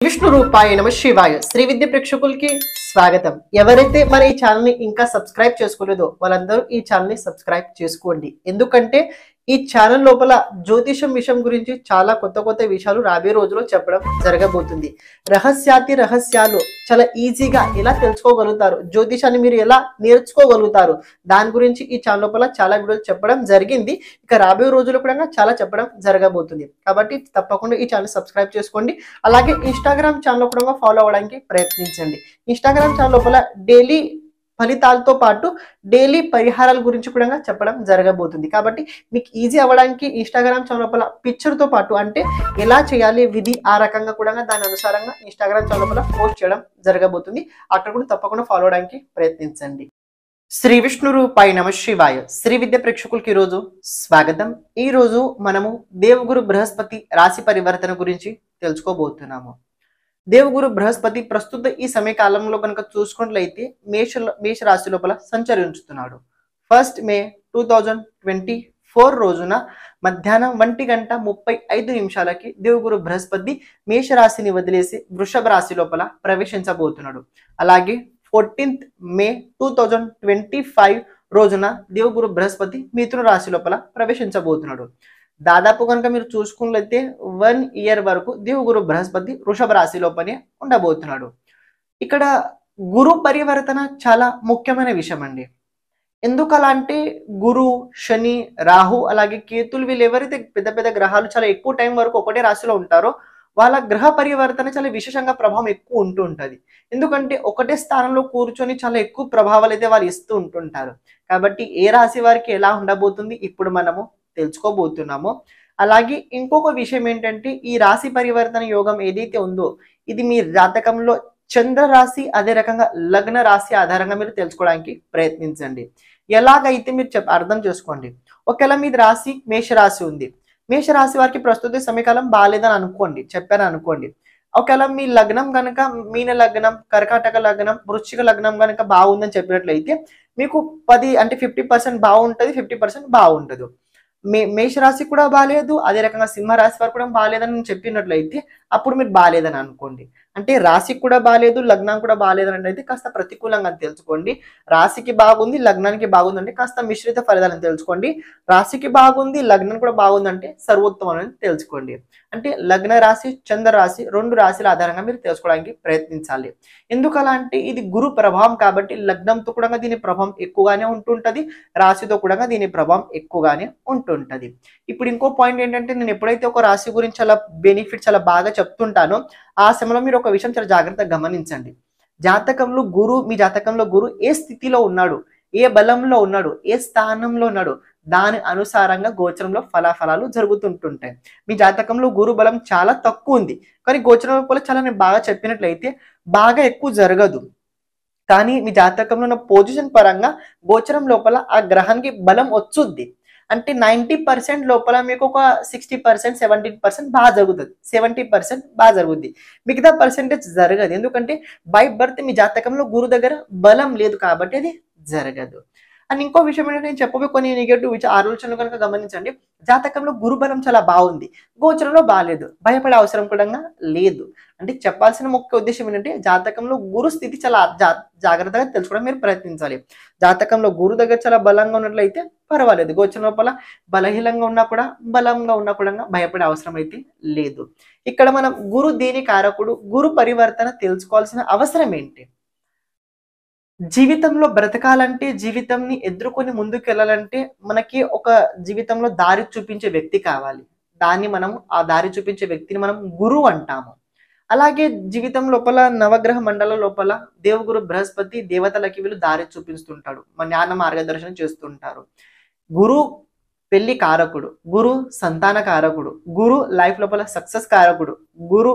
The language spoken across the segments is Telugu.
విష్ణు రూపాయ నమ శివాయ శ్రీ విద్య ప్రేక్షకులకి స్వాగతం. ఎవరైతే మన ఈ ఛానల్ ని ఇంకా సబ్స్క్రైబ్ చేసుకోలేదో వాళ్ళందరూ ఈ ఛానల్ ని సబ్స్క్రైబ్ చేసుకోండి. ఎందుకంటే ఈ ఛానల్ లోపల జ్యోతిషం విషయం గురించి చాలా కొత్త విషయాలు రాబోయే రోజుల్లో చెప్పడం జరగబోతుంది. రహస్యాలు చాలా ఈజీగా ఎలా తెలుసుకోగలుగుతారు, జ్యోతిషాన్ని మీరు ఎలా నేర్చుకోగలుగుతారు, దాని గురించి ఈ ఛానల్ లోపల చాలా వీడియోలు చెప్పడం జరిగింది. ఇక రాబోయే రోజుల్లో కూడా చాలా చెప్పడం జరగబోతుంది. కాబట్టి తప్పకుండా ఈ ఛానల్ సబ్స్క్రైబ్ చేసుకోండి. అలాగే ఇన్స్టాగ్రామ్ ఛానల్ కూడా ఫాలో అవ్వడానికి ప్రయత్నించండి. ఇన్స్టాగ్రామ్ ఛానల్ లోపల డైలీ ఫలితాలతో పాటు డైలీ పరిహారాల గురించి కూడా చెప్పడం జరగబోతుంది. కాబట్టి మీకు ఈజీ అవ్వడానికి ఇన్స్టాగ్రామ్ ఛానల్ లోపల పిక్చర్ తో పాటు అంటే ఎలా చేయాలి విధి ఆ రకంగా కూడా దాని అనుసారంగా ఇన్స్టాగ్రామ్ ఛానల్ లోపల పోస్ట్ చేయడం జరగబోతుంది. అక్కడ కూడా తప్పకుండా ఫాలో అవడానికి ప్రయత్నించండి. శ్రీ విష్ణు రూపాయ నమ శివాయ శ్రీ విద్య ప్రేక్షకులకి ఈరోజు స్వాగతం. ఈ రోజు మనము దేవగురు బృహస్పతి రాశి పరివర్తన గురించి తెలుసుకోబోతున్నాము. దేవగురు బృహస్పతి ప్రస్తుత ఈ సమయకాలంలో కనుక చూసుకున్నట్లయితే మేష రాశి లోపల సంచరించుతున్నాడు. 1 మే 2024 రోజున మధ్యాహ్నం 1:35 దేవగురు బృహస్పతి మేషరాశిని వదిలేసి వృషభ రాశి లోపల ప్రవేశించబోతున్నాడు. అలాగే 14 మే 2025 రోజున దేవగురు బృహస్పతి మిథున రాశి లోపల ప్రవేశించబోతున్నాడు. దాదాపు కనుక మీరు చూసుకున్నట్లయితే 1 ఇయర్ వరకు దేవగురు బృహస్పతి వృషభ రాశి లోపలే ఉండబోతున్నాడు. ఇక్కడ గురు పరివర్తన చాలా ముఖ్యమైన విషయం అండి. ఎందుకలా అంటే గురు, శని, రాహు అలాగే కేతులు వీళ్ళు ఎవరైతే పెద్ద గ్రహాలు చాలా ఎక్కువ టైం వరకు ఒకటే రాశిలో ఉంటారో వాళ్ళ గ్రహ పరివర్తన చాలా విశేషంగా ప్రభావం ఎక్కువ ఉంటూ ఉంటుంది. ఎందుకంటే ఒకటే స్థానంలో కూర్చొని చాలా ఎక్కువ ప్రభావాలు అయితే వాళ్ళు ఇస్తూ ఉంటుంటారు. కాబట్టి ఏ రాశి వారికి ఎలా ఉండబోతుంది ఇప్పుడు మనము తెలుసుకోబోతున్నాము. అలాగే ఇంకొక విషయం ఏంటంటే ఈ రాశి పరివర్తన యోగం ఏదైతే ఉందో ఇది మీ జాతకంలో చంద్ర రాశి అదే రకంగా లగ్న రాశి ఆధారంగా మీరు తెలుసుకోవడానికి ప్రయత్నించండి. ఎలాగైతే మీరు అర్థం చేసుకోండి. ఒకవేళ మీ రాశి మేషరాశి ఉంది, మేషరాశి వారికి ప్రస్తుత సమయకాలం బాగాలేదని అనుకోండి, చెప్పాను అనుకోండి. ఒకవేళ మీ లగ్నం కనుక మీన లగ్నం, కర్కాటక లగ్నం, వృశ్చిక లగ్నం కనుక బాగుందని చెప్పినట్లయితే మీకు 50% బాగుంటుంది, 50% బాగుంటుంది. మేషరాశి కూడా బాగాలేదు, అదే రకంగా సింహరాశి వారు కూడా బాగాలేదని నేను చెప్పినట్లయితే అప్పుడు మీరు బాగాలేదని అనుకోండి. అంటే రాశికి కూడా బాగాలేదు, లగ్నం కూడా బాగాలేదని అయితే కాస్త ప్రతికూలంగా తెలుసుకోండి. రాశికి బాగుంది, లగ్నానికి బాగుంది అంటే కాస్త మిశ్రిత ఫలితాలను తెలుసుకోండి. రాశికి బాగుంది, లగ్నం కూడా బాగుందంటే సర్వోత్తమం అని తెలుసుకోండి. అంటే లగ్న రాశి, చంద్ర రాశి 2 రాశుల ఆధారంగా మీరు తెలుసుకోవడానికి ప్రయత్నించాలి. ఎందుకలా అంటే ఇది గురు ప్రభావం కాబట్టి లగ్నంతో కూడా దీని ప్రభావం ఎక్కువగానే ఉంటుంటది, రాశితో కూడా దీని ప్రభావం ఎక్కువగానే ఉంటుంటది. ఇప్పుడు ఇంకో పాయింట్ ఏంటంటే నేను ఎప్పుడైతే ఒక రాశి గురించి చాలా బెనిఫిట్ చాలా బాగా చెప్తుంటానో ఆ సమయంలో మీరు ఒక విషయం చాలా జాగ్రత్తగా గమనించండి. జాతకంలో గురు, మీ జాతకంలో గురు ఏ స్థితిలో ఉన్నాడు, ఏ బలంలో ఉన్నాడు, ఏ స్థానంలో ఉన్నాడు దాని అనుసారంగా గోచరంలో ఫలాఫలాలు జరుగుతుంటుంటాయి. మీ జాతకంలో గురు బలం చాలా తక్కువ ఉంది కానీ గోచరం లోపల చాలా నేను బాగా చెప్పినట్లయితే బాగా ఎక్కువ జరగదు. కానీ మీ జాతకంలో ఉన్న పొజిషన్ పరంగా గోచరం లోపల ఆ గ్రహానికి బలం వచ్చుద్ది. అంటే 90% లోపల మీకు ఒక 60%, 70% బాగా జరుగుతుంది, 70% బాగా జరుగుద్ది, మిగతా పర్సెంటేజ్ జరగదు. ఎందుకంటే బై బర్త్ మీ జాతకంలో గురు దగ్గర బలం లేదు కాబట్టి అది జరగదు. అండ్ ఇంకో విషయం ఏంటంటే నేను చెప్పబోయే కొన్ని నెగటివ్ ఆలోచనలు కనుక గమనించండి. జాతకంలో గురు బలం చాలా బాగుంది, గోచరంలో బాగాలేదు, భయపడే అవసరం కూడా లేదు. అంటే చెప్పాల్సిన ముఖ్య ఉద్దేశం ఏంటంటే జాతకంలో గురు స్థితి చాలా జాగ్రత్తగా తెలుసుకోవడం మీరు ప్రయత్నించాలి. జాతకంలో గురు దగ్గర చాలా బలంగా ఉన్నట్లయితే పర్వాలేదు, గోచరం లోపల బలహీనంగా ఉన్నా కూడా బలంగా ఉన్నా కూడా భయపడే అవసరం అయితే లేదు. ఇక్కడ మనం గురు దేని కారకుడు, గురు పరివర్తన తెలుసుకోవాల్సిన అవసరం ఏంటి? జీవితంలో బ్రతకాలంటే, జీవితంని ఎదుర్కొని ముందుకు వెళ్ళాలంటే మనకి ఒక జీవితంలో దారి చూపించే వ్యక్తి కావాలి. ఆ దారి చూపించే వ్యక్తిని మనం గురువు అంటాము. అలాగే జీవితం లోపల నవగ్రహ మండలం లోపల దేవగురు బృహస్పతి దేవతలకి వీళ్ళు దారి చూపిస్తుంటాడు, మన జ్ఞాన మార్గదర్శనం చేస్తుంటారు. గురు పెళ్లి కారకుడు, గురు సంతాన కారకుడు, గురు లైఫ్ లోపల సక్సెస్ కారకుడు, గురు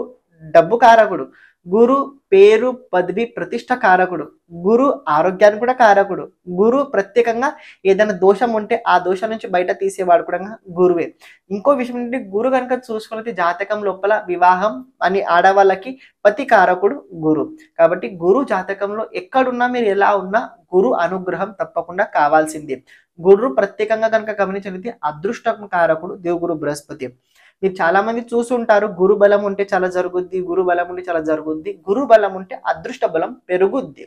డబ్బు కారకుడు, గురు పేరు పదవి ప్రతిష్ట కారకుడు, గురు ఆరోగ్యానికి కూడా కారకుడు, గురు ప్రత్యేకంగా ఏదైనా దోషం ఉంటే ఆ దోషం నుంచి బయట తీసేవాడు కూడా గురువే. ఇంకో విషయం ఏంటంటే గురు కనుక చూసుకున్నది జాతకం లోపల వివాహం అని ఆడవాళ్ళకి పతి కారకుడు గురు. కాబట్టి గురు జాతకంలో ఎక్కడున్నా మీరు ఎలా ఉన్నా గురు అనుగ్రహం తప్పకుండా కావాల్సిందే. గురు ప్రత్యేకంగా కనుక గమనించినది అదృష్టం కారకుడు దేవగురు బృహస్పతి. మీరు చాలా మంది చూసుంటారు, గురు బలం ఉంటే చాలా జరుగుద్ది, గురు బలం ఉంటే చాలా జరుగుద్ది. గురు బలం ఉంటే అదృష్ట బలం పెరుగుద్ది.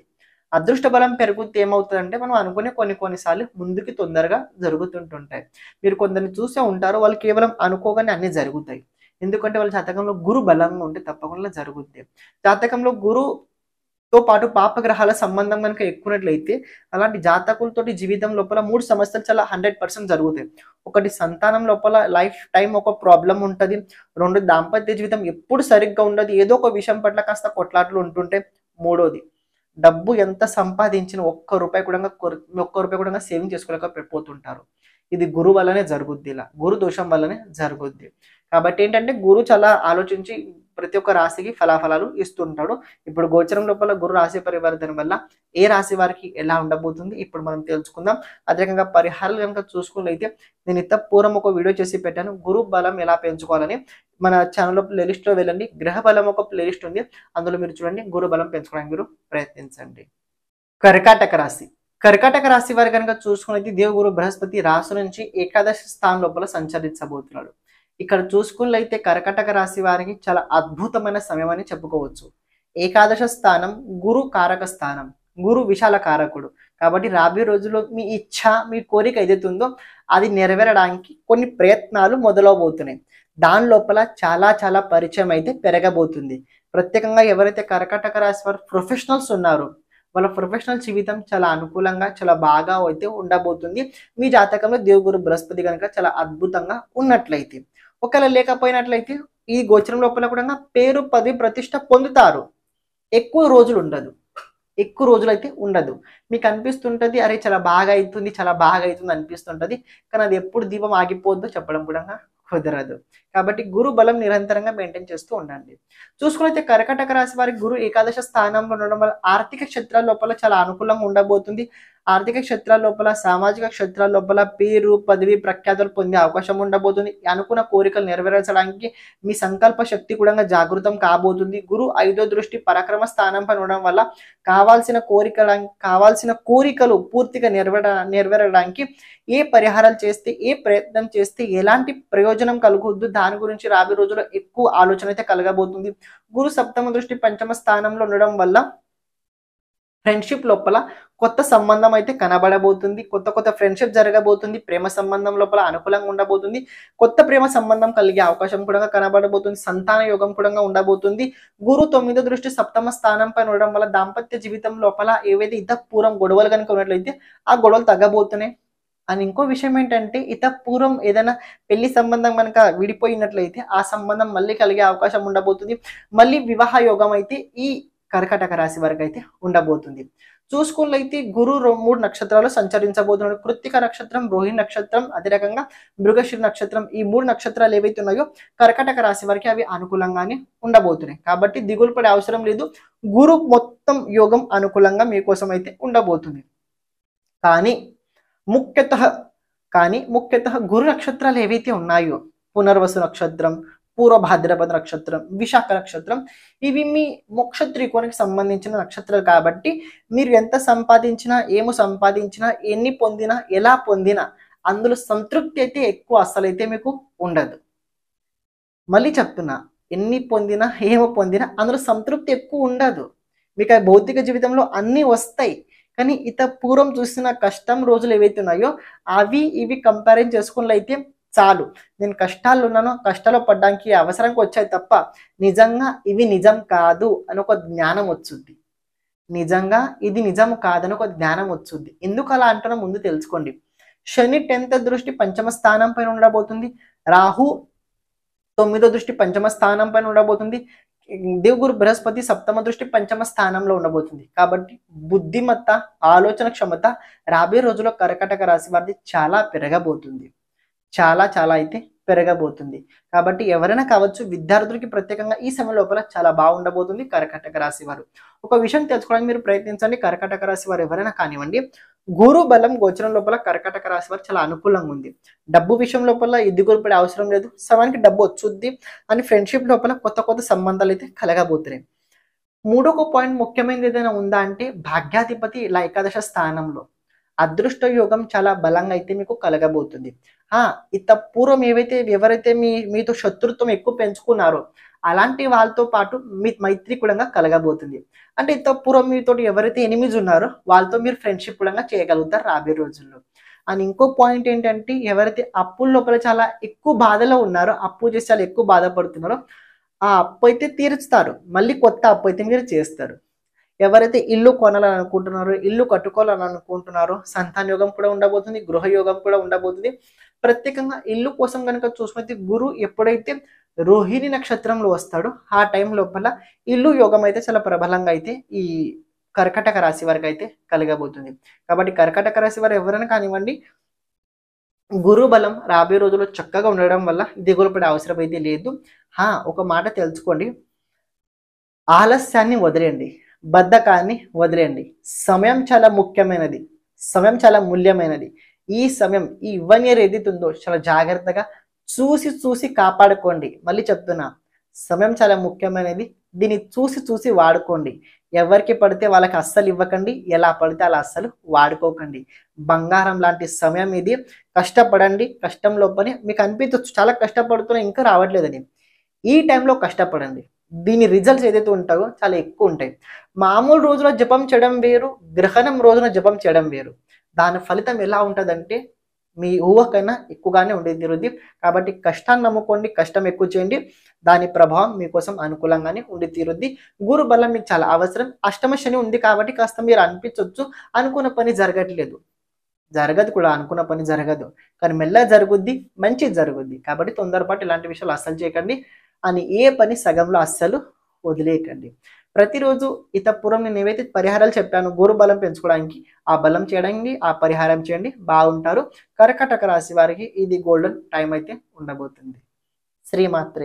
అదృష్ట బలం పెరుగుద్ది ఏమవుతుందంటే మనం అనుకునే కొన్ని సార్లు ముందుకి తొందరగా జరుగుతుంటుంటాయి. మీరు కొందరిని చూసే ఉంటారు, వాళ్ళు కేవలం అనుకోగానే అన్ని జరుగుతాయి. ఎందుకంటే వాళ్ళ జాతకంలో గురు బలంగా ఉంటే తప్పకుండా జరుగుద్ది. జాతకంలో గురుతో పాటు పాపగ్రహాల సంబంధం కనుక ఎక్కువనట్లయితే అలాంటి జాతకులతోటి జీవితం లోపల 3 సమస్యలు చాలా 100% జరుగుతాయి. ఒకటి సంతానం లోపల లైఫ్ టైం ఒక ప్రాబ్లం ఉంటది. 2 దాంపత్య జీవితం ఎప్పుడు సరిగ్గా ఉండదు. ఏదో ఒక విషయం పట్ల కాస్త కొట్లాటలు ఉంటుంటాయి. మూడోది డబ్బు ఎంత సంపాదించిన ఒక్క రూపాయి కూడా సేవింగ్ చేసుకోలేకపోతుంటారు. ఇది గురు వల్లనే జరుగుద్ది. ఇలా గురు దోషం వల్లనే జరుగుద్ది. కాబట్టి ఏంటంటే గురు చాలా ఆలోచించి ప్రతి ఒక్క రాశికి ఫలాఫలాలు ఇస్తుంటాడు. ఇప్పుడు గోచరం లోపల గురు రాశి పరివర్తన వల్ల ఏ రాశి వారికి ఎలా ఉండబోతుంది ఇప్పుడు మనం తెలుసుకుందాం. అదే రకంగా పరిహారాలు కనుక చూసుకున్నట్లయితే నేను ఇంత పూర్వం ఒక వీడియో చేసి పెట్టాను, గురు బలం ఎలా పెంచుకోవాలని. మన ఛానల్లో ప్లేలిస్ట్ లో వెళ్ళండి, గ్రహ బలం ఒక ప్లేలిస్ట్ ఉంది, అందులో మీరు చూడండి. గురు బలం పెంచుకోవడానికి మీరు ప్రయత్నించండి. కర్కాటక రాశి. కర్కాటక రాశి వారి కనుక చూసుకున్నది దేవగురు బృహస్పతి రాశి నుంచి ఏకాదశి స్థానం లోపల సంచరించబోతున్నాడు. ఇక్కడ చూసుకున్నట్లయితే కర్కాటక రాశి వారికి చాలా అద్భుతమైన సమయం అని చెప్పుకోవచ్చు. ఏకాదశ స్థానం గురు కారక స్థానం, గురు విశాల కారకుడు. కాబట్టి రాబోయే రోజుల్లో మీ ఇచ్ఛ, మీ కోరిక ఏదైతే ఉందో అది నెరవేరడానికి కొన్ని ప్రయత్నాలు మొదలవబోతున్నాయి. దాని లోపల చాలా పరిచయం అయితే పెరగబోతుంది. ప్రత్యేకంగా ఎవరైతే కర్కాటక రాశి వారు ప్రొఫెషనల్స్ ఉన్నారో వాళ్ళ ప్రొఫెషనల్ జీవితం చాలా అనుకూలంగా చాలా బాగా అయితే ఉండబోతుంది. మీ జాతకంలో దేవగురు బృహస్పతి కనుక చాలా అద్భుతంగా ఉన్నట్లయితే. ఒకవేళ లేకపోయినట్లయితే ఈ గోచరం లోపల కూడా పేరు పదవి ప్రతిష్ట పొందుతారు. ఎక్కువ రోజులు ఉండదు, ఎక్కువ రోజులు అయితే ఉండదు. మీకు అనిపిస్తుంటది అరే చాలా బాగా అవుతుంది అనిపిస్తుంటది. కానీ అది ఎప్పుడు దీపం ఆగిపోద్దో చెప్పడం కూడా కుదరదు. కాబట్టి గురు బలం నిరంతరంగా మెయింటైన్ చేస్తూ ఉండండి. చూసుకున్నైతే కర్కాటక రాశి వారికి గురు ఏకాదశ స్థానంలో ఉండడం వల్ల ఆర్థిక క్షేత్రాల లోపల చాలా అనుకూలంగా ఉండబోతుంది. ఆర్థిక క్షేత్రాల లోపల, సామాజిక క్షేత్రాల లోపల పేరు పదవి ప్రఖ్యాతులు పొందే అవకాశం ఉండబోతుంది. అనుకున్న కోరికలు నెరవేర్చడానికి మీ సంకల్ప శక్తి కూడా జాగృతం కాబోతుంది. గురు 5వ దృష్టి పరాక్రమ స్థానంపై ఉండడం వల్ల కావాల్సిన కోరికలు పూర్తిగా నెరవేరడానికి ఏ పరిహారాలు చేస్తే, ఏ ప్రయత్నం చేస్తే ఎలాంటి ప్రయోజనం కలుగుద్దు దాని గురించి రాబోయే రోజుల్లో ఎక్కువ ఆలోచన అయితే కలగబోతుంది. గురు 7వ దృష్టి పంచమ స్థానంలో ఉండడం వల్ల ఫ్రెండ్షిప్ లోపల కొత్త సంబంధం అయితే కనబడబోతుంది. కొత్త ఫ్రెండ్షిప్ జరగబోతుంది. ప్రేమ సంబంధం లోపల అనుకూలంగా ఉండబోతుంది. కొత్త ప్రేమ సంబంధం కలిగే అవకాశం కూడా కనబడబోతుంది. సంతాన యోగం కూడా ఉండబోతుంది. గురు 9వ దృష్టి 7వ స్థానం పైన ఉండడం వల్ల దాంపత్య జీవితం లోపల ఏవైతే పూర్వం గొడవలు కనుక ఉన్నట్లయితే ఆ గొడవలు తగ్గబోతున్నాయి. అండ్ ఇంకో విషయం ఏంటంటే పూర్వం ఏదైనా పెళ్లి సంబంధం కనుక విడిపోయినట్లయితే ఆ సంబంధం మళ్ళీ కలిగే అవకాశం ఉండబోతుంది. మళ్ళీ వివాహ యోగం అయితే ఈ కర్కాటక రాశి వారికి అయితే ఉండబోతుంది. చూసుకున్నట్లయితే గురు 3 నక్షత్రాలు సంచరించబోతున్నాడు. కృత్తిక నక్షత్రం, రోహిణి నక్షత్రం, అదే రకంగా మృగశిర నక్షత్రం. ఈ 3 నక్షత్రాలు ఏవైతే ఉన్నాయో కర్కాటక రాశి వారికి అవి అనుకూలంగానే ఉండబోతున్నాయి. కాబట్టి దిగులు పడే అవసరం లేదు. గురు మొత్తం యోగం అనుకూలంగా మీకోసం అయితే ఉండబోతుంది. కానీ ముఖ్యతః గురు నక్షత్రాలు ఏవైతే ఉన్నాయో పునర్వసు నక్షత్రం, పూర్వ భాద్రపద నక్షత్రం, విశాఖ నక్షత్రం, ఇవి మీ మోక్ష త్రికోణానికి సంబంధించిన నక్షత్రాలు. కాబట్టి మీరు ఎంత సంపాదించినా, ఎన్ని పొందినా, ఎలా పొందినా అందులో సంతృప్తి అయితే ఎక్కువ అస్సలైతే మీకు ఉండదు. మళ్ళీ చెప్తున్నా, ఎన్ని పొందినా పొందినా అందులో సంతృప్తి ఎక్కువ ఉండదు. మీకు ఆ భౌతిక జీవితంలో అన్నీ వస్తాయి, కానీ పూర్వం చూసిన కష్టం రోజులు ఏవైతే ఉన్నాయో అవి ఇవి కంపారిజన్ చేసుకున్నట్లయితే చాలు. నేను కష్టాలు ఉన్నానో కష్టాలు పడ్డానికి అవసరంకి వచ్చాయి తప్ప నిజంగా ఇవి నిజం కాదు అని ఒక జ్ఞానం వచ్చుద్ది. నిజంగా ఇది నిజం కాదని ఒక జ్ఞానం వచ్చుద్ది. ఎందుకు అలా అంటున్నా ముందు తెలుసుకోండి. శని 10వ దృష్టి పంచమ స్థానం పైన ఉండబోతుంది. రాహు 9వ దృష్టి పంచమ స్థానం పైన ఉండబోతుంది. దేవగురు బృహస్పతి 7వ దృష్టి పంచమ స్థానంలో ఉండబోతుంది. కాబట్టి బుద్ధిమత్త, ఆలోచన క్షమత రాబోయే రోజుల్లో కర్కాటక రాశి వారిది చాలా పెరగబోతుంది. చాలా అయితే పెరగబోతుంది. కాబట్టి ఎవరైనా కావచ్చు, విద్యార్థులకి ప్రత్యేకంగా ఈ సమయం లోపల చాలా బాగుండబోతుంది కర్కాటక రాశి వారు. ఒక విషయం తెలుసుకోవడానికి మీరు ప్రయత్నించండి. కర్కాటక రాశి వారు ఎవరైనా కానివ్వండి, గురు బలం గోచరం లోపల కర్కాటక రాశి వారు చాలా అనుకూలంగా ఉంది. డబ్బు విషయం లోపల ఎదుగులు పడే అవసరం లేదు. సమయానికి డబ్బు వచ్చుద్ది. అని ఫ్రెండ్షిప్ లోపల కొత్త సంబంధాలు అయితే కలగబోతున్నాయి. మూడో పాయింట్ ముఖ్యమైనది ఏదైనా ఉందా అంటే భాగ్యాధిపతి ఇలా ఏకాదశ స్థానంలో. అదృష్ట యోగం చాలా బలంగా అయితే మీకు కలగబోతుంది. ఆ! ఇంత పూర్వం ఎవరైతే మీతో శత్రుత్వం ఎక్కువ పెంచుకున్నారో అలాంటి వాళ్ళతో పాటు మీ మైత్రి కూడంగా కలగబోతుంది. అంటే ఇంత పూర్వం మీతోటి ఎవరైతే ఎనిమీస్ ఉన్నారో వాళ్ళతో మీరు ఫ్రెండ్‌షిప్ కూడంగా చేయగలుగుతారు రాబోయే రోజుల్లో. అండ్ ఇంకో పాయింట్ ఏంటంటే ఎవరైతే అప్పుల లోపల చాలా ఎక్కువ బాధలో ఉన్నారో, అప్పు చేసి చాలా ఎక్కువ బాధపడుతున్నారో ఆ అప్పైతే తీరుస్తారు. మళ్ళీ కొత్త అప్పైతే మీరు చేస్తారు. ఎవరైతే ఇల్లు కొనాలని అనుకుంటున్నారో, ఇల్లు కట్టుకోవాలని అనుకుంటున్నారో, సంతాన యోగం కూడా ఉండబోతుంది. గృహ యోగం కూడా ఉండబోతుంది. ప్రత్యేకంగా ఇల్లు కోసం గనుక చూసుకుంటే గురువు ఎప్పుడైతే రోహిణి నక్షత్రంలో వస్తాడో, ఆ టైం లోపల ఇల్లు యోగం అయితే చాలా ప్రబలంగా అయితే ఈ కర్కాటక రాశి వారికైతే కలగబోతుంది. కాబట్టి కర్కాటక రాశి వారు ఎవరైనా కానివ్వండి, గురు బలం రాబోయే రోజుల్లో చక్కగా ఉండడం వల్ల దిగులు పడే అవసరం అయితే లేదు. ఒక మాట తెలుసుకోండి. ఆలస్యాన్ని వదిలేయండి. బద్ధకాన్ని వదిలేయండి. సమయం చాలా ముఖ్యమైనది. సమయం చాలా మూల్యమైనది. ఈ సమయం ఈ 1 ఇయర్ ఏదైతే ఉందో చాలా జాగ్రత్తగా చూసి కాపాడుకోండి. మళ్ళీ చెప్తున్నా. సమయం చాలా ముఖ్యమైనది. దీన్ని చూసి వాడుకోండి. ఎవరికి పడితే వాళ్ళకి అస్సలు ఇవ్వకండి. ఎలా పడితే అలా అస్సలు వాడుకోకండి. బంగారం లాంటి సమయం ఇది. కష్టపడండి. కష్టం లోపలే మీకు అనిపించొచ్చు చాలా కష్టపడుతున్నా ఇంకా రావట్లేదని. ఈ టైంలో కష్టపడండి. దీని రిజల్ట్స్ ఏదైతే ఉంటాయో చాలా ఎక్కువ ఉంటాయి. మామూలు రోజున జపం చేయడం వేరు, గ్రహణం రోజున జపం చేయడం వేరు. దాని ఫలితం ఎలా ఉంటదంటే మీ ఊహకన్నా ఎక్కువగానే ఉండేది తీరుద్ది. కాబట్టి కష్టాన్ని నమ్ముకోండి, కష్టం ఎక్కువ చేయండి. దాని ప్రభావం మీకోసం అనుకూలంగానే ఉండి తీరుద్ది. గురు బలం మీకు చాలా అవసరం. అష్టమ శని ఉంది కాబట్టి కాస్త మీరు అనిపించొచ్చు అనుకున్న పని జరగట్లేదు. జరగదు కూడా అనుకున్న పని జరగదు. కానీ మెల్లగా జరుగుద్ది, మంచిది జరుగుద్ది. కాబట్టి తొందరపాటు ఇలాంటి విషయాలు అస్సలు చేయకండి. అని ఏ పని సగంలో అస్సలు వదిలేయకండి. ప్రతిరోజు ఇతపూర్వం నేను ఏవైతే పరిహారాలు చెప్పానో గురు బలం పెంచుకోవడానికి ఆ బలం చేయడానికి ఆ పరిహారం చేయండి బాగుంటారు. కర్కాటక రాశి వారికి ఇది గోల్డెన్ టైం అయితే ఉండబోతుంది. శ్రీమాత్రే